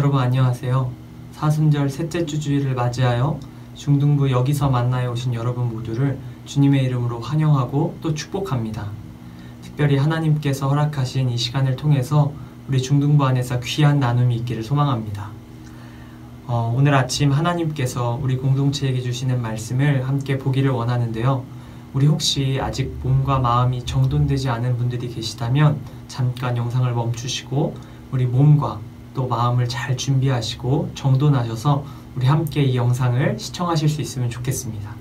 여러분 안녕하세요. 사순절 셋째 주 주일을 맞이하여 중등부 여기서 만나에 오신 여러분 모두를 주님의 이름으로 환영하고 또 축복합니다. 특별히 하나님께서 허락하신 이 시간을 통해서 우리 중등부 안에서 귀한 나눔이 있기를 소망합니다. 오늘 아침 하나님께서 우리 공동체에게 주시는 말씀을 함께 보기를 원하는데요. 우리 혹시 아직 몸과 마음이 정돈되지 않은 분들이 계시다면 잠깐 영상을 멈추시고 우리 몸과 또 마음을 잘 준비하시고 정돈하셔서 우리 함께 이 영상을 시청하실 수 있으면 좋겠습니다.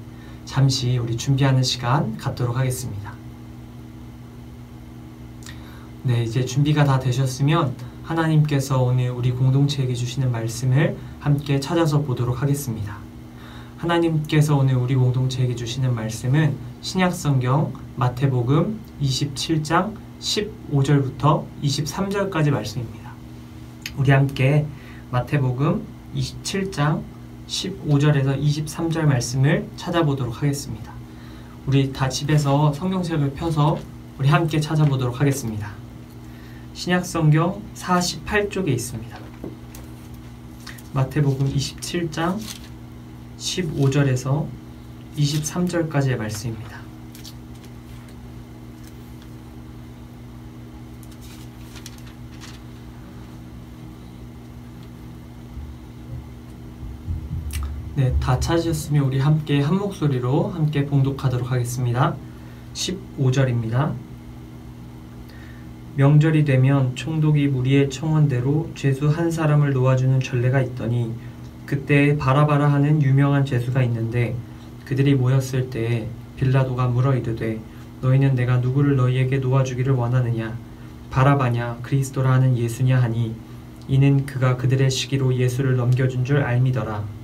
잠시 우리 준비하는 시간 갖도록 하겠습니다. 네, 이제 준비가 다 되셨으면 하나님께서 오늘 우리 공동체에게 주시는 말씀을 함께 찾아서 보도록 하겠습니다. 하나님께서 오늘 우리 공동체에게 주시는 말씀은 신약성경 마태복음 27장 15절부터 23절까지 말씀입니다. 우리 함께 마태복음 27장 15절에서 23절 말씀을 찾아보도록 하겠습니다. 우리 다 집에서 성경책을 펴서 우리 함께 찾아보도록 하겠습니다. 신약성경 48쪽에 있습니다. 마태복음 27장 15절에서 23절까지의 말씀입니다. 네, 다 찾으셨으면 우리 함께 한 목소리로 함께 봉독하도록 하겠습니다. 15절입니다. 명절이 되면 총독이 무리의 청원대로 죄수 한 사람을 놓아주는 전례가 있더니 그때 바라바라 하는 유명한 죄수가 있는데 그들이 모였을 때에 빌라도가 물어 이르되 너희는 내가 누구를 너희에게 놓아주기를 원하느냐 바라바냐 그리스도라 하는 예수냐 하니 이는 그가 그들의 시기로 예수를 넘겨준 줄 알미더라.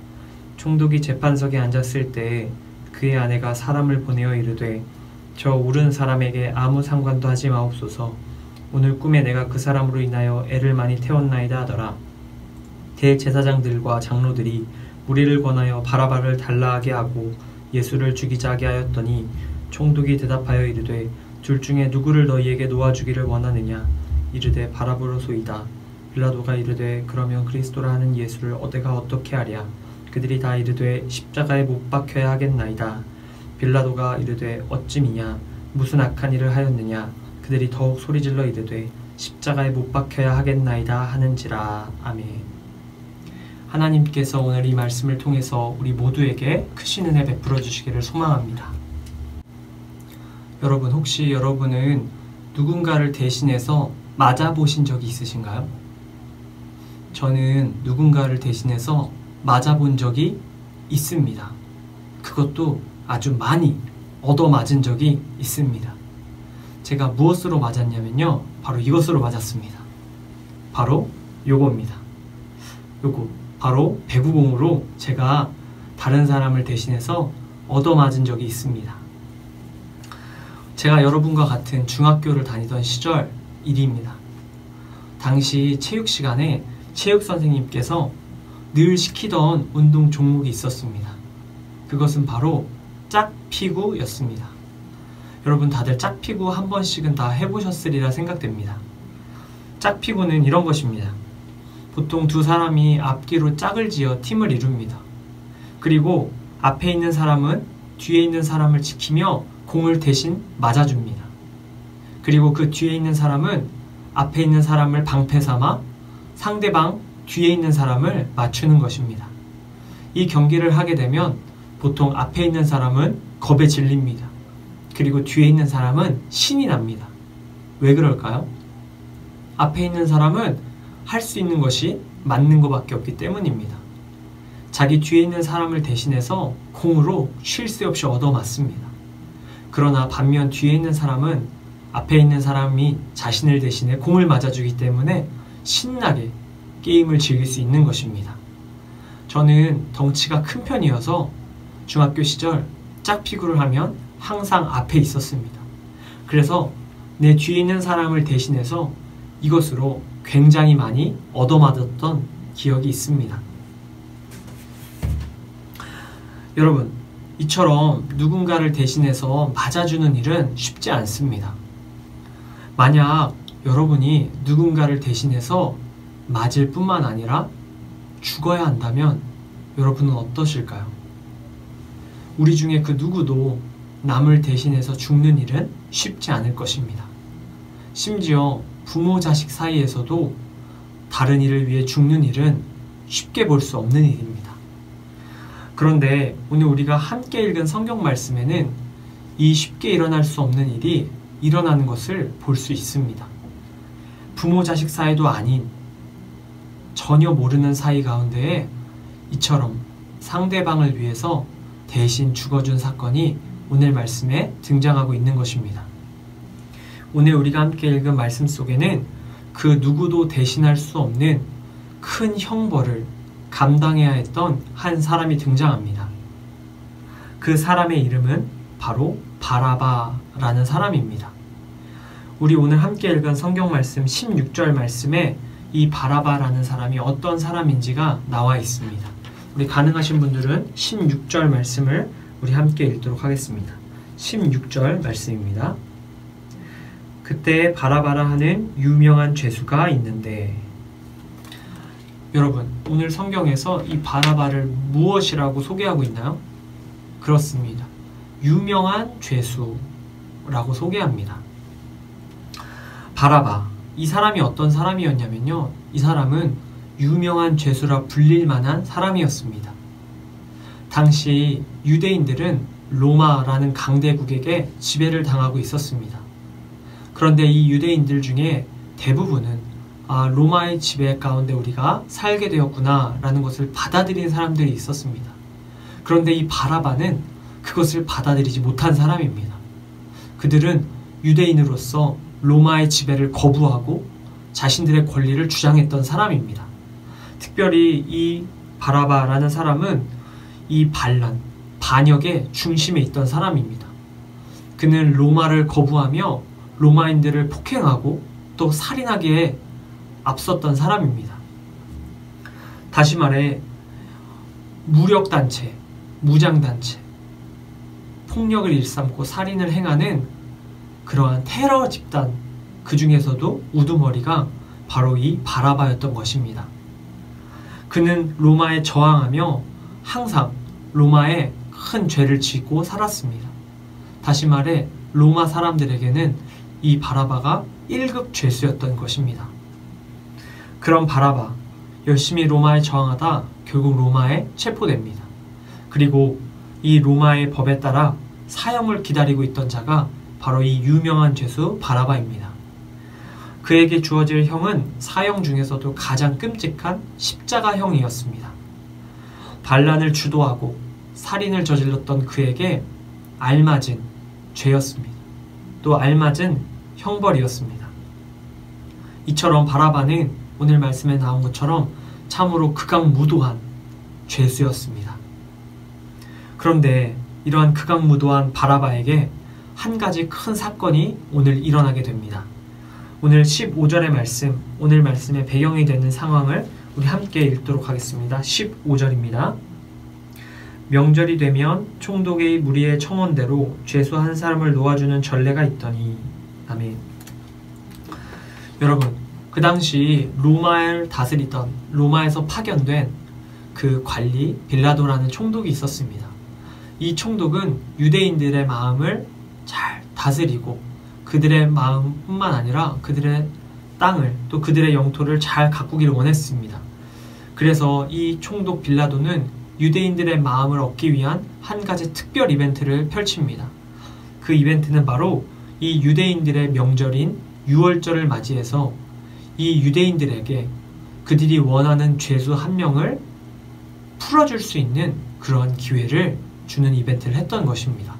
총독이 재판석에 앉았을 때에 그의 아내가 사람을 보내어 이르되 저 울은 사람에게 아무 상관도 하지 마옵소서. 오늘 꿈에 내가 그 사람으로 인하여 애를 많이 태웠나이다 하더라. 대제사장들과 장로들이 무리를 권하여 바라바를 달라하게 하고 예수를 죽이자 하게 하였더니 총독이 대답하여 이르되 둘 중에 누구를 너희에게 놓아주기를 원하느냐 이르되 바라바로소이다. 빌라도가 이르되 그러면 그리스도라 하는 예수를 내가 어떻게 하랴. 그들이 다 이르되 십자가에 못 박혀야 하겠나이다. 빌라도가 이르되 어찌미냐 무슨 악한 일을 하였느냐. 그들이 더욱 소리질러 이르되 십자가에 못 박혀야 하겠나이다 하는지라. 아멘. 하나님께서 오늘 이 말씀을 통해서 우리 모두에게 크신 은혜 베풀어 주시기를 소망합니다. 여러분 혹시 여러분은 누군가를 대신해서 맞아보신 적이 있으신가요? 저는 누군가를 대신해서 맞아본 적이 있습니다. 그것도 아주 많이 얻어맞은 적이 있습니다. 제가 무엇으로 맞았냐면요. 바로 이것으로 맞았습니다. 바로 요겁니다. 요거 바로 배구공으로 제가 다른 사람을 대신해서 얻어맞은 적이 있습니다. 제가 여러분과 같은 중학교를 다니던 시절 일입니다. 당시 체육 시간에 체육 선생님께서 늘 시키던 운동 종목이 있었습니다. 그것은 바로 짝피구였습니다. 여러분 다들 짝피구 한 번씩은 다 해보셨으리라 생각됩니다. 짝피구는 이런 것입니다. 보통 두 사람이 앞뒤로 짝을 지어 팀을 이룹니다. 그리고 앞에 있는 사람은 뒤에 있는 사람을 지키며 공을 대신 맞아줍니다. 그리고 그 뒤에 있는 사람은 앞에 있는 사람을 방패 삼아 상대방 뒤에 있는 사람을 맞추는 것입니다. 이 경기를 하게 되면 보통 앞에 있는 사람은 겁에 질립니다. 그리고 뒤에 있는 사람은 신이 납니다. 왜 그럴까요? 앞에 있는 사람은 할 수 있는 것이 맞는 것밖에 없기 때문입니다. 자기 뒤에 있는 사람을 대신해서 공으로 쉴 새 없이 얻어맞습니다. 그러나 반면 뒤에 있는 사람은 앞에 있는 사람이 자신을 대신해 공을 맞아주기 때문에 신나게 게임을 즐길 수 있는 것입니다. 저는 덩치가 큰 편이어서 중학교 시절 짝피구를 하면 항상 앞에 있었습니다. 그래서 내 뒤에 있는 사람을 대신해서 이것으로 굉장히 많이 얻어맞았던 기억이 있습니다. 여러분, 이처럼 누군가를 대신해서 맞아주는 일은 쉽지 않습니다. 만약 여러분이 누군가를 대신해서 맞을 뿐만 아니라 죽어야 한다면 여러분은 어떠실까요? 우리 중에 그 누구도 남을 대신해서 죽는 일은 쉽지 않을 것입니다. 심지어 부모 자식 사이에서도 다른 이를 위해 죽는 일은 쉽게 볼 수 없는 일입니다. 그런데 오늘 우리가 함께 읽은 성경 말씀에는 이 쉽게 일어날 수 없는 일이 일어나는 것을 볼 수 있습니다. 부모 자식 사이도 아닌 전혀 모르는 사이 가운데에 이처럼 상대방을 위해서 대신 죽어준 사건이 오늘 말씀에 등장하고 있는 것입니다. 오늘 우리가 함께 읽은 말씀 속에는 그 누구도 대신할 수 없는 큰 형벌을 감당해야 했던 한 사람이 등장합니다. 그 사람의 이름은 바로 바라바라는 사람입니다. 우리 오늘 함께 읽은 성경 말씀 16절 말씀에 이 바라바라는 사람이 어떤 사람인지가 나와 있습니다. 우리 가능하신 분들은 16절 말씀을 우리 함께 읽도록 하겠습니다. 16절 말씀입니다. 그때 바라바라 하는 유명한 죄수가 있는데, 여러분 오늘 성경에서 이 바라바를 무엇이라고 소개하고 있나요? 그렇습니다. 유명한 죄수라고 소개합니다. 바라바, 이 사람이 어떤 사람이었냐면요, 이 사람은 유명한 죄수라 불릴 만한 사람이었습니다. 당시 유대인들은 로마라는 강대국에게 지배를 당하고 있었습니다. 그런데 이 유대인들 중에 대부분은 로마의 지배 가운데 우리가 살게 되었구나 라는 것을 받아들인 사람들이 있었습니다. 그런데 이 바라바는 그것을 받아들이지 못한 사람입니다. 그들은 유대인으로서 로마의 지배를 거부하고 자신들의 권리를 주장했던 사람입니다. 특별히 이 바라바라는 사람은 이 반역의 중심에 있던 사람입니다. 그는 로마를 거부하며 로마인들을 폭행하고 또 살인하기에 앞섰던 사람입니다. 다시 말해 무력단체, 무장단체, 폭력을 일삼고 살인을 행하는 그러한 테러 집단, 그 중에서도 우두머리가 바로 이 바라바였던 것입니다. 그는 로마에 저항하며 항상 로마에 큰 죄를 짓고 살았습니다. 다시 말해 로마 사람들에게는 이 바라바가 1급 죄수였던 것입니다. 그런 바라바, 열심히 로마에 저항하다 결국 로마에 체포됩니다. 그리고 이 로마의 법에 따라 사형을 기다리고 있던 자가 바로 이 유명한 죄수 바라바입니다. 그에게 주어질 형은 사형 중에서도 가장 끔찍한 십자가형이었습니다. 반란을 주도하고 살인을 저질렀던 그에게 알맞은 죄였습니다. 또 알맞은 형벌이었습니다. 이처럼 바라바는 오늘 말씀에 나온 것처럼 참으로 극악무도한 죄수였습니다. 그런데 이러한 극악무도한 바라바에게 한 가지 큰 사건이 오늘 일어나게 됩니다. 오늘 15절의 말씀, 오늘 말씀의 배경이 되는 상황을 우리 함께 읽도록 하겠습니다. 15절입니다. 명절이 되면 총독의 무리의 청원대로 죄수 한 사람을 놓아주는 전례가 있더니. 아멘. 여러분, 그 당시 로마를 다스리던, 로마에서 파견된 그 관리 빌라도라는 총독이 있었습니다. 이 총독은 유대인들의 마음을 잘 다스리고 그들의 마음뿐만 아니라 그들의 땅을, 또 그들의 영토를 잘 가꾸기를 원했습니다. 그래서 이 총독 빌라도는 유대인들의 마음을 얻기 위한 한 가지 특별 이벤트를 펼칩니다. 그 이벤트는 바로 이 유대인들의 명절인 유월절을 맞이해서 이 유대인들에게 그들이 원하는 죄수 한 명을 풀어줄 수 있는 그런 기회를 주는 이벤트를 했던 것입니다.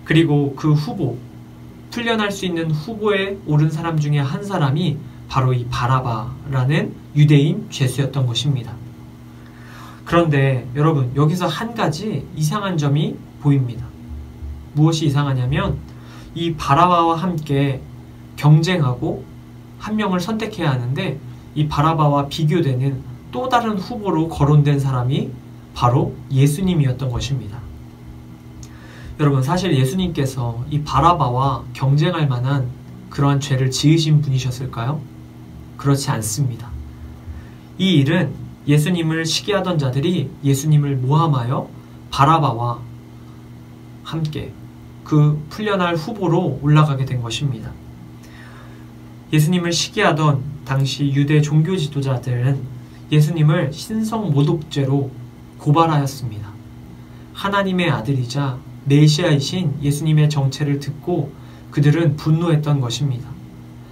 그리고 그 후보, 풀려날 수 있는 후보에 오른 사람 중에 한 사람이 바로 이 바라바라는 유대인 죄수였던 것입니다. 그런데 여러분, 여기서 한 가지 이상한 점이 보입니다. 무엇이 이상하냐면 이 바라바와 함께 경쟁하고 한 명을 선택해야 하는데 이 바라바와 비교되는 또 다른 후보로 거론된 사람이 바로 예수님이었던 것입니다. 여러분, 사실 예수님께서 이 바라바와 경쟁할 만한 그러한 죄를 지으신 분이셨을까요? 그렇지 않습니다. 이 일은 예수님을 시기하던 자들이 예수님을 모함하여 바라바와 함께 그 풀려날 후보로 올라가게 된 것입니다. 예수님을 시기하던 당시 유대 종교 지도자들은 예수님을 신성모독죄로 고발하였습니다. 하나님의 아들이자 메시아이신 예수님의 정체를 듣고 그들은 분노했던 것입니다.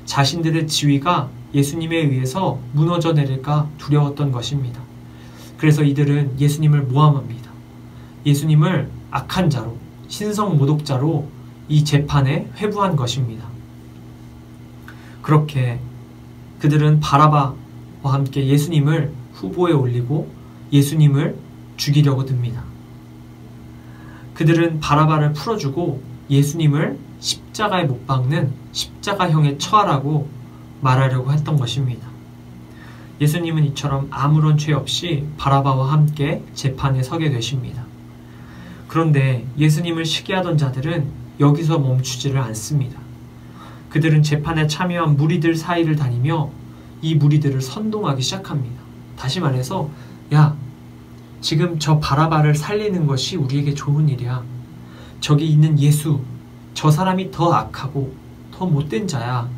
자신들의 지위가 예수님에 의해서 무너져 내릴까 두려웠던 것입니다. 그래서 이들은 예수님을 모함합니다. 예수님을 악한 자로, 신성모독자로 이 재판에 회부한 것입니다. 그렇게 그들은 바라바와 함께 예수님을 후보에 올리고 예수님을 죽이려고 듭니다. 그들은 바라바를 풀어주고 예수님을 십자가에 못 박는 십자가형에 처하라고 말하려고 했던 것입니다. 예수님은 이처럼 아무런 죄 없이 바라바와 함께 재판에 서게 되십니다. 그런데 예수님을 시기하던 자들은 여기서 멈추지를 않습니다. 그들은 재판에 참여한 무리들 사이를 다니며 이 무리들을 선동하기 시작합니다. 다시 말해서, 야, 지금 저 바라바를 살리는 것이 우리에게 좋은 일이야. 저기 있는 예수, 저 사람이 더 악하고 더 못된 자야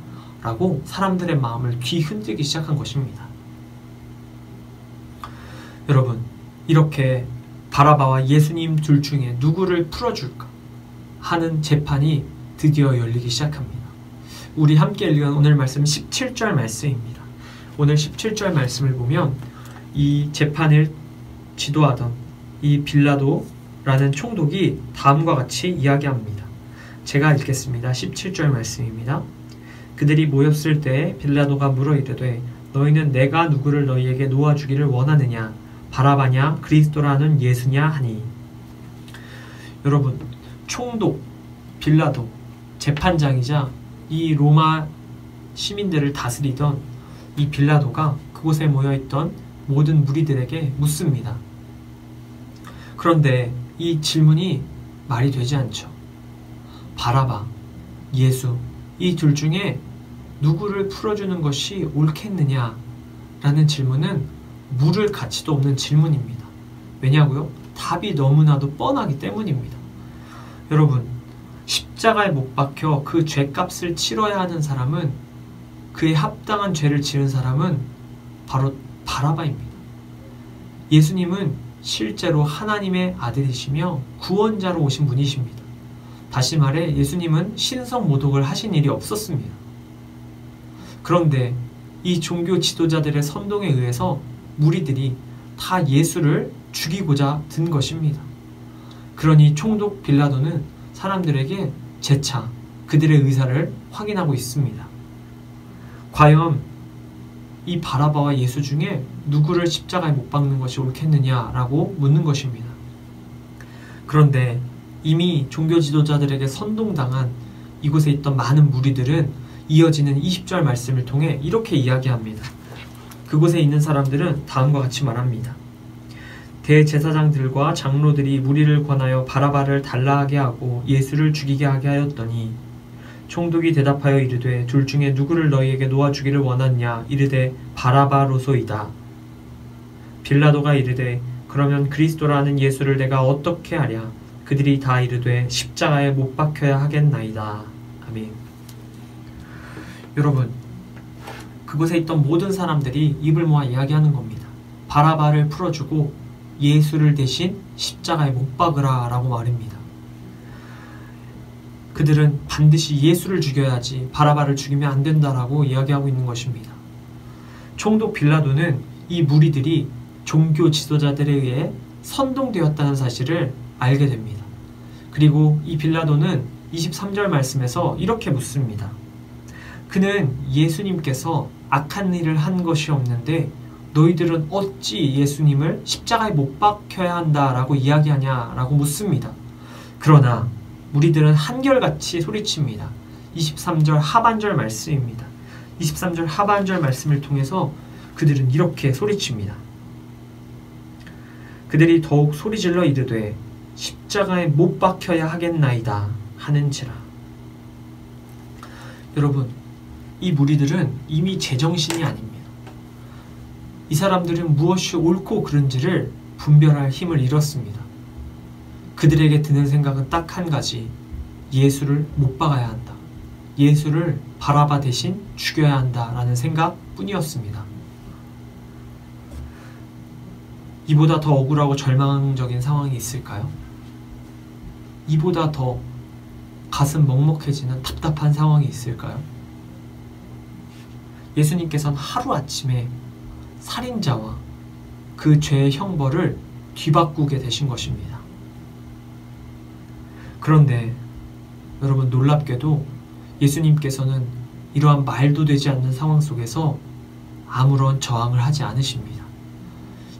라고 사람들의 마음을 뒤흔들기 시작한 것입니다. 여러분, 이렇게 바라바와 예수님 둘 중에 누구를 풀어줄까 하는 재판이 드디어 열리기 시작합니다. 우리 함께 읽은 오늘 말씀 17절 말씀입니다. 오늘 17절 말씀을 보면 이 재판을 지도하던 이 빌라도라는 총독이 다음과 같이 이야기합니다. 제가 읽겠습니다. 17절 말씀입니다. 그들이 모였을 때 빌라도가 물어 이르되 너희는 내가 누구를 너희에게 놓아주기를 원하느냐? 바라바냐 그리스도라는 예수냐 하니. 여러분, 총독 빌라도 재판장이자 이 로마 시민들을 다스리던 이 빌라도가 그곳에 모여있던 모든 무리들에게 묻습니다. 그런데 이 질문이 말이 되지 않죠. 바라바, 예수, 이 둘 중에 누구를 풀어주는 것이 옳겠느냐 라는 질문은 물을 가치도 없는 질문입니다. 왜냐고요? 답이 너무나도 뻔하기 때문입니다. 여러분, 십자가에 못 박혀 그 죄값을 치러야 하는 사람은, 그에 합당한 죄를 지은 사람은 바로 바라바입니다. 예수님은 실제로 하나님의 아들이시며 구원자로 오신 분이십니다. 다시 말해 예수님은 신성모독을 하신 일이 없었습니다. 그런데 이 종교 지도자들의 선동에 의해서 무리들이 다 예수를 죽이고자 든 것입니다. 그러니 총독 빌라도는 사람들에게 재차 그들의 의사를 확인하고 있습니다. 과연 이 바라바와 예수 중에 누구를 십자가에 못 박는 것이 옳겠느냐라고 묻는 것입니다. 그런데 이미 종교 지도자들에게 선동당한 이곳에 있던 많은 무리들은 이어지는 20절 말씀을 통해 이렇게 이야기합니다. 그곳에 있는 사람들은 다음과 같이 말합니다. 대제사장들과 장로들이 무리를 권하여 바라바를 달라하게 하고 예수를 죽이게 하게 하였더니 총독이 대답하여 이르되 둘 중에 누구를 너희에게 놓아주기를 원하느냐 이르되 바라바로소이다. 빌라도가 이르되 그러면 그리스도라는 예수를 내가 어떻게 하랴? 그들이 다 이르되 십자가에 못 박혀야 하겠나이다. 아멘. 여러분, 그곳에 있던 모든 사람들이 입을 모아 이야기하는 겁니다. 바라바를 풀어주고 예수를 대신 십자가에 못 박으라 라고 말입니다. 그들은 반드시 예수를 죽여야지 바라바를 죽이면 안 된다라고 이야기하고 있는 것입니다. 총독 빌라도는 이 무리들이 종교 지도자들에 의해 선동되었다는 사실을 알게 됩니다. 그리고 이 빌라도는 23절 말씀에서 이렇게 묻습니다. 그는 예수님께서 악한 일을 한 것이 없는데 너희들은 어찌 예수님을 십자가에 못 박혀야 한다라고 이야기하냐라고 묻습니다. 그러나 무리들은 한결같이 소리칩니다. 23절 하반절 말씀입니다. 23절 하반절 말씀을 통해서 그들은 이렇게 소리칩니다. 그들이 더욱 소리질러 이르되 십자가에 못 박혀야 하겠나이다 하는지라. 여러분, 이 무리들은 이미 제정신이 아닙니다. 이 사람들은 무엇이 옳고 그른지를 분별할 힘을 잃었습니다. 그들에게 드는 생각은 딱 한 가지, 예수를 못 박아야 한다. 예수를 바라바 대신 죽여야 한다라는 생각뿐이었습니다. 이보다 더 억울하고 절망적인 상황이 있을까요? 이보다 더 가슴 먹먹해지는 답답한 상황이 있을까요? 예수님께서는 하루아침에 살인자와 그 죄의 형벌을 뒤바꾸게 되신 것입니다. 그런데 여러분, 놀랍게도 예수님께서는 이러한 말도 되지 않는 상황 속에서 아무런 저항을 하지 않으십니다.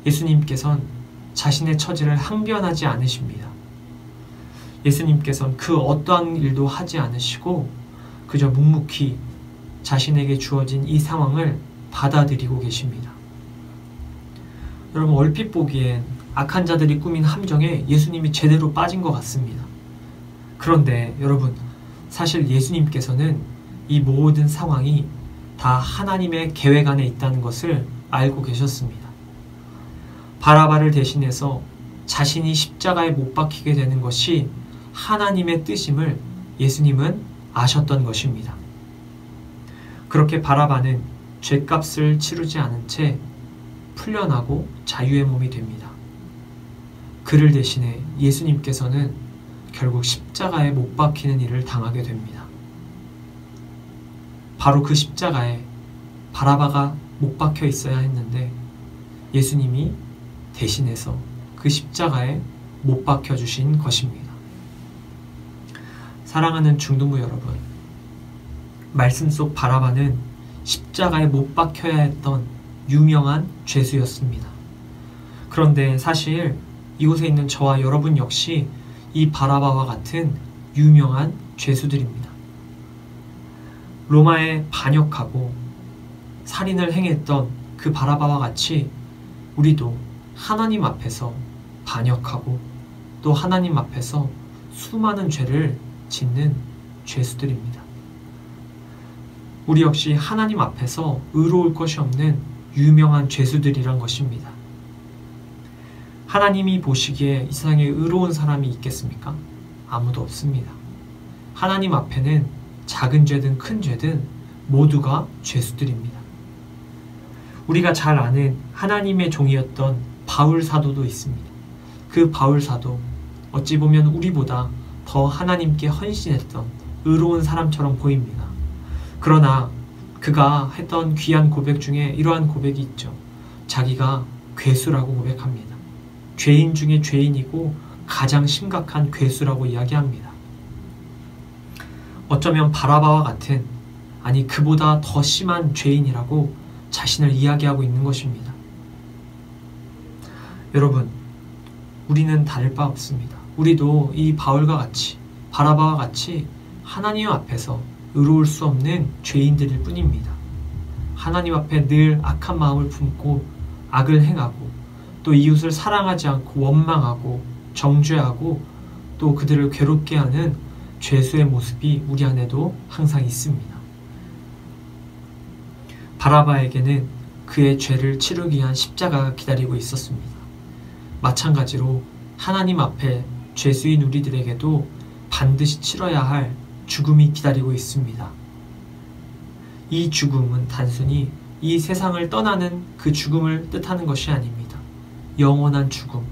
예수님께서는 자신의 처지를 항변하지 않으십니다. 예수님께서는 그 어떠한 일도 하지 않으시고 그저 묵묵히 자신에게 주어진 이 상황을 받아들이고 계십니다. 여러분, 얼핏 보기엔 악한 자들이 꾸민 함정에 예수님이 제대로 빠진 것 같습니다. 그런데 여러분, 사실 예수님께서는 이 모든 상황이 다 하나님의 계획 안에 있다는 것을 알고 계셨습니다. 바라바를 대신해서 자신이 십자가에 못 박히게 되는 것이 하나님의 뜻임을 예수님은 아셨던 것입니다. 그렇게 바라바는 죗값을 치르지 않은 채 풀려나고 자유의 몸이 됩니다. 그를 대신해 예수님께서는 결국 십자가에 못 박히는 일을 당하게 됩니다. 바로 그 십자가에 바라바가 못 박혀 있어야 했는데 예수님이 대신해서 그 십자가에 못 박혀 주신 것입니다. 사랑하는 중등부 여러분, 말씀 속 바라바는 십자가에 못 박혀야 했던 유명한 죄수였습니다. 그런데 사실 이곳에 있는 저와 여러분 역시 이 바라바와 같은 유명한 죄수들입니다. 로마에 반역하고 살인을 행했던 그 바라바와 같이 우리도 하나님 앞에서 반역하고 또 하나님 앞에서 수많은 죄를 짓는 죄수들입니다. 우리 역시 하나님 앞에서 의로울 것이 없는 유명한 죄수들이란 것입니다. 하나님이 보시기에 이 세상에 의로운 사람이 있겠습니까? 아무도 없습니다. 하나님 앞에는 작은 죄든 큰 죄든 모두가 죄수들입니다. 우리가 잘 아는 하나님의 종이었던 바울 사도도 있습니다. 그 바울 사도, 어찌 보면 우리보다 더 하나님께 헌신했던 의로운 사람처럼 보입니다. 그러나 그가 했던 귀한 고백 중에 이러한 고백이 있죠. 자기가 괴수라고 고백합니다. 죄인 중에 죄인이고 가장 심각한 괴수라고 이야기합니다. 어쩌면 바라바와 같은, 아니 그보다 더 심한 죄인이라고 자신을 이야기하고 있는 것입니다. 여러분, 우리는 다를 바 없습니다. 우리도 이 바울과 같이, 바라바와 같이 하나님 앞에서 의로울 수 없는 죄인들일 뿐입니다. 하나님 앞에 늘 악한 마음을 품고 악을 행하고 또 이웃을 사랑하지 않고 원망하고 정죄하고 또 그들을 괴롭게 하는 죄수의 모습이 우리 안에도 항상 있습니다. 바라바에게는 그의 죄를 치르기 위한 십자가가 기다리고 있었습니다. 마찬가지로 하나님 앞에 죄수인 우리들에게도 반드시 치러야 할 죽음이 기다리고 있습니다. 이 죽음은 단순히 이 세상을 떠나는 그 죽음을 뜻하는 것이 아닙니다. 영원한 죽음,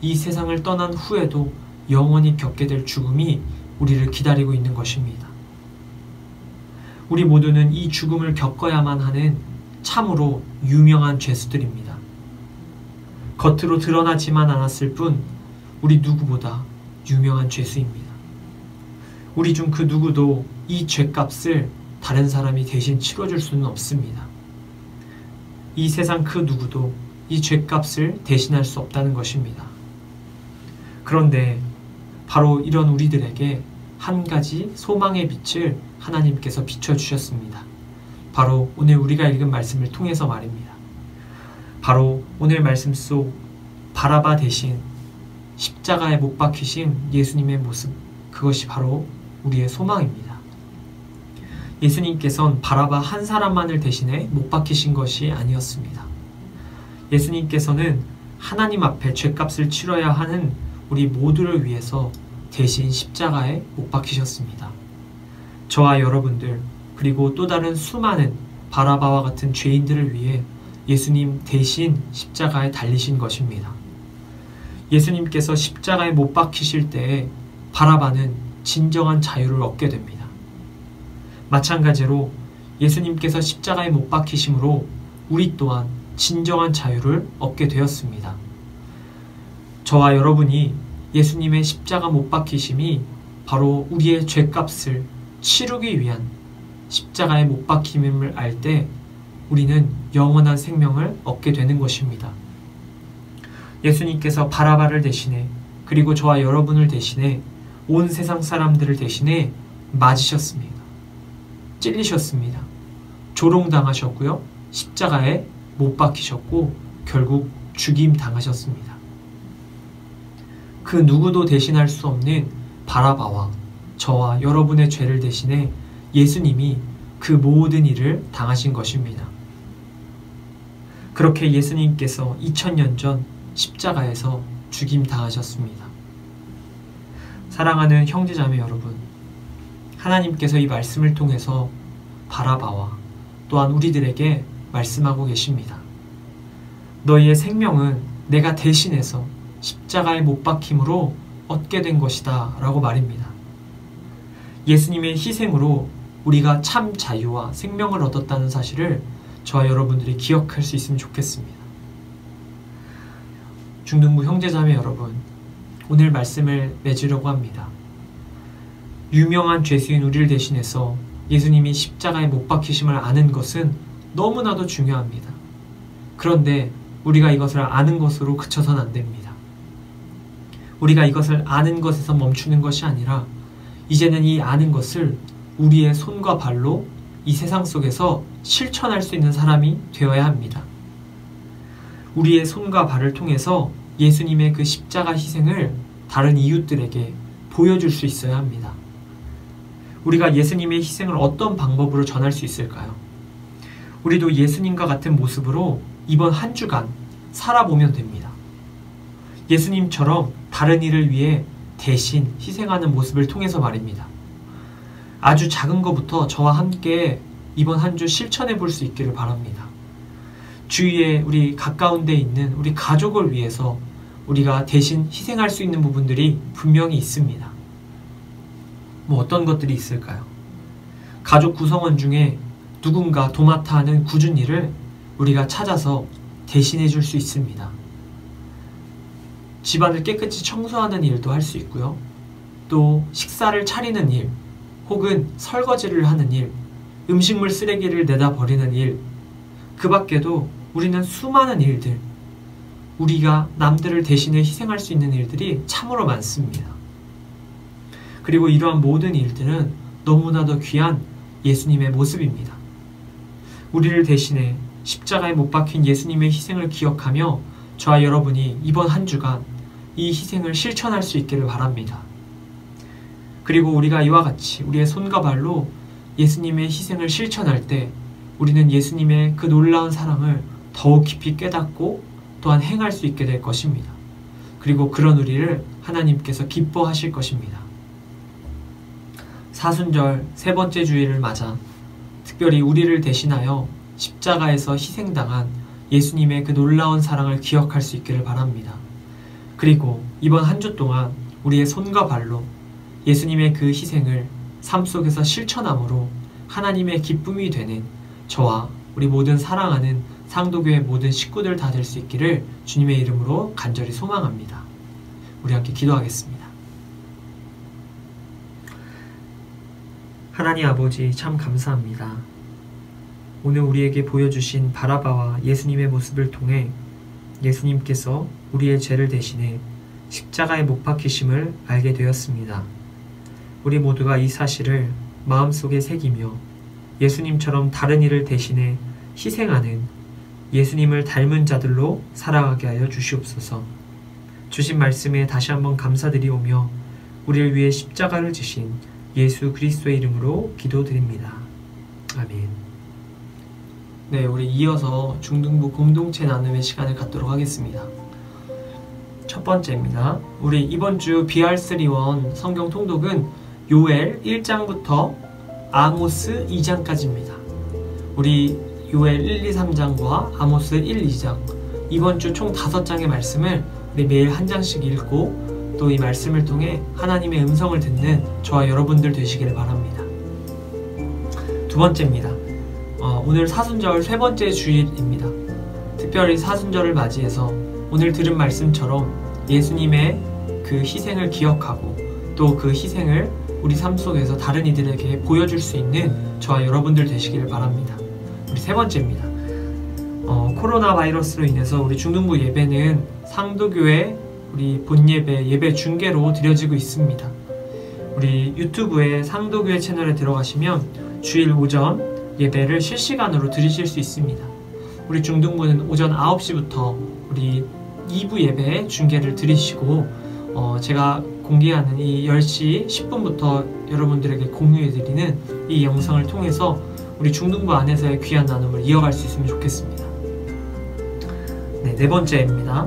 이 세상을 떠난 후에도 영원히 겪게 될 죽음이 우리를 기다리고 있는 것입니다. 우리 모두는 이 죽음을 겪어야만 하는 참으로 유명한 죄수들입니다. 겉으로 드러나지만 않았을 뿐 우리 누구보다 유명한 죄수입니다. 우리 중 그 누구도 이 죄값을 다른 사람이 대신 치러줄 수는 없습니다. 이 세상 그 누구도 이 죄값을 대신할 수 없다는 것입니다. 그런데 바로 이런 우리들에게 한 가지 소망의 빛을 하나님께서 비춰주셨습니다. 바로 오늘 우리가 읽은 말씀을 통해서 말입니다. 바로 오늘 말씀 속 바라바 대신 십자가에 못 박히신 예수님의 모습, 그것이 바로 우리의 소망입니다. 예수님께서는 바라바 한 사람만을 대신해 못 박히신 것이 아니었습니다. 예수님께서는 하나님 앞에 죄값을 치러야 하는 우리 모두를 위해서 대신 십자가에 못 박히셨습니다. 저와 여러분들, 그리고 또 다른 수많은 바라바와 같은 죄인들을 위해 예수님 대신 십자가에 달리신 것입니다. 예수님께서 십자가에 못 박히실 때에 바라바는 진정한 자유를 얻게 됩니다. 마찬가지로 예수님께서 십자가에 못 박히심으로 우리 또한 진정한 자유를 얻게 되었습니다. 저와 여러분이 예수님의 십자가 못 박히심이 바로 우리의 죄값을 치르기 위한 십자가에 못 박힘을 알 때 우리는 영원한 생명을 얻게 되는 것입니다. 예수님께서 바라바를 대신해, 그리고 저와 여러분을 대신해, 온 세상 사람들을 대신해 맞으셨습니다. 찔리셨습니다. 조롱당하셨고요. 십자가에 못 박히셨고 결국 죽임 당하셨습니다. 그 누구도 대신할 수 없는 바라바와 저와 여러분의 죄를 대신해 예수님이 그 모든 일을 당하신 것입니다. 그렇게 예수님께서 2000년 전 십자가에서 죽임 당하셨습니다. 사랑하는 형제자매 여러분, 하나님께서 이 말씀을 통해서 바라바와 또한 우리들에게 말씀하고 계십니다. 너희의 생명은 내가 대신해서 십자가에 못 박힘으로 얻게 된 것이다 라고 말입니다. 예수님의 희생으로 우리가 참 자유와 생명을 얻었다는 사실을 저와 여러분들이 기억할 수 있으면 좋겠습니다. 중등부 형제자매 여러분, 오늘 말씀을 맺으려고 합니다. 유명한 죄수인 우리를 대신해서 예수님이 십자가에 못 박히심을 아는 것은 너무나도 중요합니다. 그런데 우리가 이것을 아는 것으로 그쳐서는 안 됩니다. 우리가 이것을 아는 것에서 멈추는 것이 아니라 이제는 이 아는 것을 우리의 손과 발로 이 세상 속에서 실천할 수 있는 사람이 되어야 합니다. 우리의 손과 발을 통해서 예수님의 그 십자가 희생을 다른 이웃들에게 보여줄 수 있어야 합니다. 우리가 예수님의 희생을 어떤 방법으로 전할 수 있을까요? 우리도 예수님과 같은 모습으로 이번 한 주간 살아보면 됩니다. 예수님처럼 다른 이를 위해 대신 희생하는 모습을 통해서 말입니다. 아주 작은 것부터 저와 함께 이번 한 주 실천해 볼 수 있기를 바랍니다. 주위에 우리 가까운 데 있는 우리 가족을 위해서 우리가 대신 희생할 수 있는 부분들이 분명히 있습니다. 뭐 어떤 것들이 있을까요? 가족 구성원 중에 누군가 도맡아 하는 굳은 일을 우리가 찾아서 대신해 줄 수 있습니다. 집안을 깨끗이 청소하는 일도 할 수 있고요. 또 식사를 차리는 일, 혹은 설거지를 하는 일, 음식물 쓰레기를 내다 버리는 일, 그 밖에도 우리는 수많은 일들, 우리가 남들을 대신해 희생할 수 있는 일들이 참으로 많습니다. 그리고 이러한 모든 일들은 너무나도 귀한 예수님의 모습입니다. 우리를 대신해 십자가에 못 박힌 예수님의 희생을 기억하며 저와 여러분이 이번 한 주간 이 희생을 실천할 수 있기를 바랍니다. 그리고 우리가 이와 같이 우리의 손과 발로 예수님의 희생을 실천할 때 우리는 예수님의 그 놀라운 사랑을 더욱 깊이 깨닫고 또한 행할 수 있게 될 것입니다. 그리고 그런 우리를 하나님께서 기뻐하실 것입니다. 사순절 세 번째 주일을 맞아 특별히 우리를 대신하여 십자가에서 희생당한 예수님의 그 놀라운 사랑을 기억할 수 있기를 바랍니다. 그리고 이번 한 주 동안 우리의 손과 발로 예수님의 그 희생을 삶 속에서 실천함으로 하나님의 기쁨이 되는 저와 우리 모든 사랑하는 상도교회 모든 식구들 다 될 수 있기를 주님의 이름으로 간절히 소망합니다. 우리 함께 기도하겠습니다. 하나님 아버지, 참 감사합니다. 오늘 우리에게 보여주신 바라바와 예수님의 모습을 통해 예수님께서 우리의 죄를 대신해 십자가에 못 박히심을 알게 되었습니다. 우리 모두가 이 사실을 마음속에 새기며 예수님처럼 다른 이를 대신해 희생하는 예수님을 닮은 자들로 살아가게 하여 주시옵소서. 주신 말씀에 다시 한번 감사드리오며 우리를 위해 십자가를 지신 예수 그리스도의 이름으로 기도드립니다. 아멘. 네, 우리 이어서 중등부 공동체 나눔의 시간을 갖도록 하겠습니다. 첫 번째입니다. 우리 이번 주 BR3원 성경 통독은 요엘 1장부터 아모스 2장까지입니다. 우리 요엘 1, 2, 3장과 아모스 1, 2장 이번 주 총 5장의 말씀을 우리 매일 한 장씩 읽고 또 이 말씀을 통해 하나님의 음성을 듣는 저와 여러분들 되시기를 바랍니다. 두 번째입니다. 오늘 사순절 세 번째 주일입니다. 특별히 사순절을 맞이해서 오늘 들은 말씀처럼 예수님의 그 희생을 기억하고 또 그 희생을 우리 삶 속에서 다른 이들에게 보여줄 수 있는 저와 여러분들 되시기를 바랍니다. 우리 세 번째입니다. 코로나 바이러스로 인해서 우리 중등부 예배는 상도교회 우리 본예배, 예배 중계로 드려지고 있습니다. 우리 유튜브에 상도교회 채널에 들어가시면 주일 오전 예배를 실시간으로 들으실 수 있습니다. 우리 중등부는 오전 9시부터 우리 2부 예배 중계를 들으시고 제가 공개하는 이 10시 10분부터 여러분들에게 공유해드리는 이 영상을 통해서 우리 중등부 안에서의 귀한 나눔을 이어갈 수 있으면 좋겠습니다. 네 번째입니다.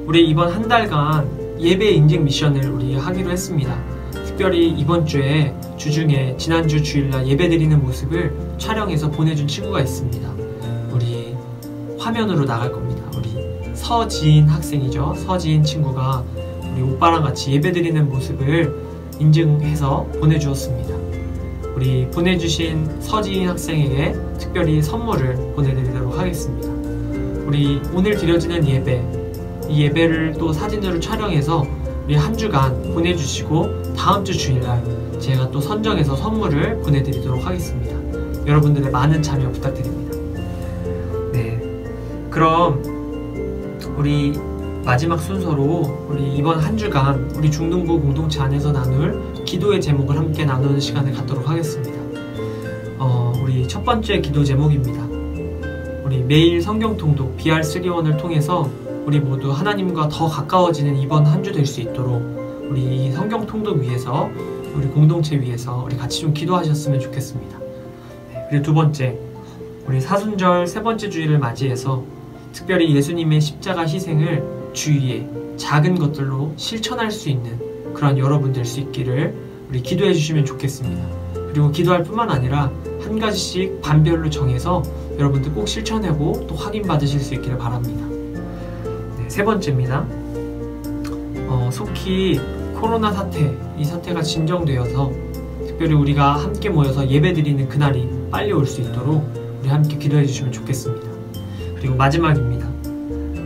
우리 이번 한 달간 예배 인증 미션을 우리 하기로 했습니다. 특별히 이번 주에 주중에 지난주 주일날 예배 드리는 모습을 촬영해서 보내준 친구가 있습니다. 우리 화면으로 나갈 겁니다. 우리 서지인 학생이죠. 서지인 친구가 우리 오빠랑 같이 예배 드리는 모습을 인증해서 보내주었습니다. 우리 보내주신 서지인 학생에게 특별히 선물을 보내드리도록 하겠습니다. 우리 오늘 드려지는 예배, 이 예배를 또 사진으로 촬영해서 우리 한 주간 보내주시고 다음 주 주일날 제가 또 선정해서 선물을 보내드리도록 하겠습니다. 여러분들의 많은 참여 부탁드립니다. 네, 그럼 우리 마지막 순서로 우리 이번 한 주간 우리 중등부 공동체 안에서 나눌 기도의 제목을 함께 나누는 시간을 갖도록 하겠습니다. 우리 첫 번째 기도 제목입니다. 우리 매일 성경 통독 BR3원을 통해서 우리 모두 하나님과 더 가까워지는 이번 한 주 될 수 있도록 우리 이 성경 통독 위해서 우리 공동체 위해서 우리 같이 좀 기도하셨으면 좋겠습니다. 네, 그리고 두 번째, 우리 사순절 세 번째 주일을 맞이해서 특별히 예수님의 십자가 희생을 주위에 작은 것들로 실천할 수 있는 그런 여러분 될 수 있기를 우리 기도해 주시면 좋겠습니다. 그리고 기도할 뿐만 아니라 한 가지씩 반별로 정해서 여러분들 꼭 실천하고 또 확인받으실 수 있기를 바랍니다. 네, 세 번째입니다. 속히 코로나 사태, 이 사태가 진정되어서 특별히 우리가 함께 모여서 예배드리는 그날이 빨리 올 수 있도록 우리 함께 기도해 주시면 좋겠습니다. 그리고 마지막입니다.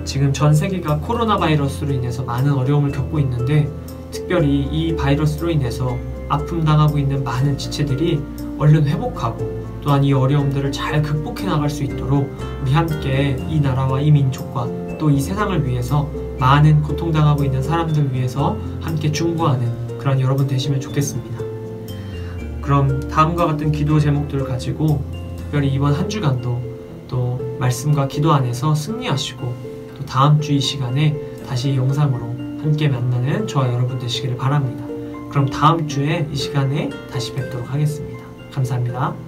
지금 전 세계가 코로나 바이러스로 인해서 많은 어려움을 겪고 있는데 특별히 이 바이러스로 인해서 아픔 당하고 있는 많은 지체들이 얼른 회복하고 또한 이 어려움들을 잘 극복해 나갈 수 있도록 우리 함께 이 나라와 이 민족과 또 이 세상을 위해서 많은 고통당하고 있는 사람들 위해서 함께 중보하는 그런 여러분 되시면 좋겠습니다. 그럼 다음과 같은 기도 제목들을 가지고 특별히 이번 한 주간도 또 말씀과 기도 안에서 승리하시고 또 다음 주 이 시간에 다시 영상으로 함께 만나는 저와 여러분 되시기를 바랍니다. 그럼 다음 주에 이 시간에 다시 뵙도록 하겠습니다. 감사합니다.